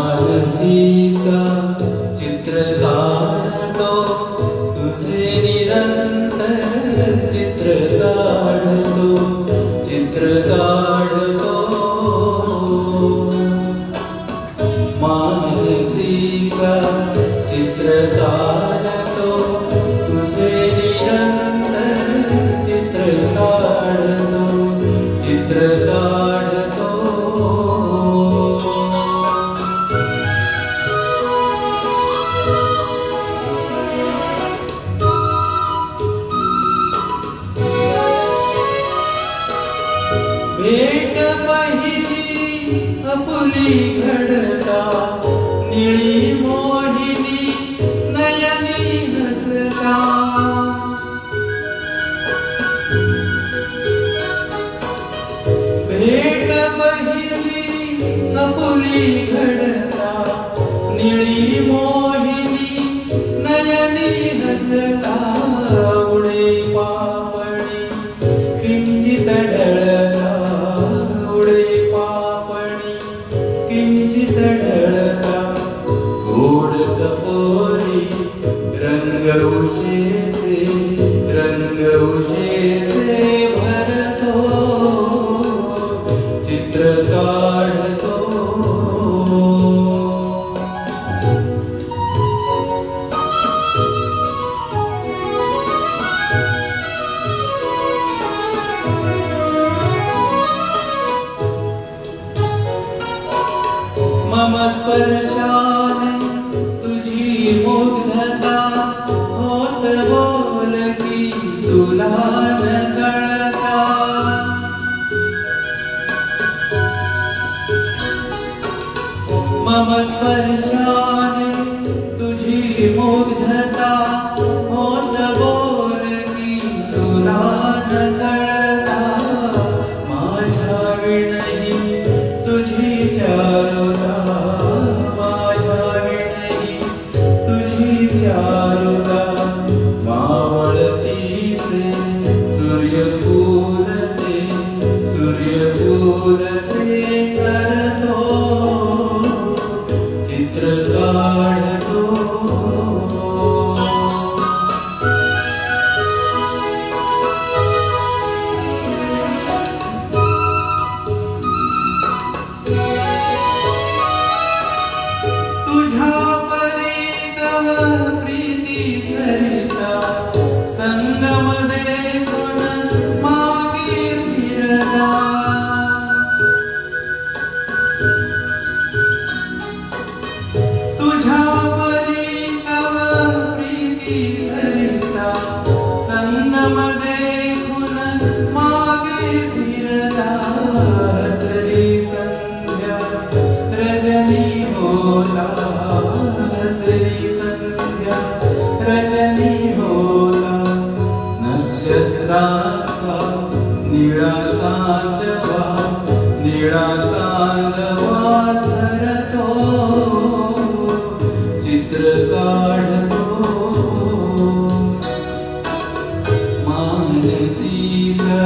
मानसीचा चित्र काढतो तुझे निरंतर चित्र काढतो मानसीचा चित्र काढतो तुझे निरंतर चित्र काढतो भेट पहिली आपुली घडता निळी मोहिनी नयनी हसता भेट पहिली आपुली घडता निळी मोहिनी नयनी हसता उडे पापणी किंचित ढळता किंचित ढळता गोड कपोरी रंग उशेचे भरतो चित्र काढतो मम स्पर्शाने तुझी मुग्धता होत बोलकी तुला न कळता मम स्पर्शाने तुझी मुग्धता होत बोलकी तुला न कळता माझ्या विणही तुझी चारुता मावळतीचे सूर्यफूलते करतो चित्र काढतो तुझ्या परीतव प्रीती सरिता संगम देखून मागे फिरला तुझ्या परीतव प्रीती सरिता संगम देखून मागे फिरला हसली संध्या रजनी होला हसली संध्या रजनी होला नक्षत्राचा निळा चांदवा झरतो चित्र काढतो मानसीचा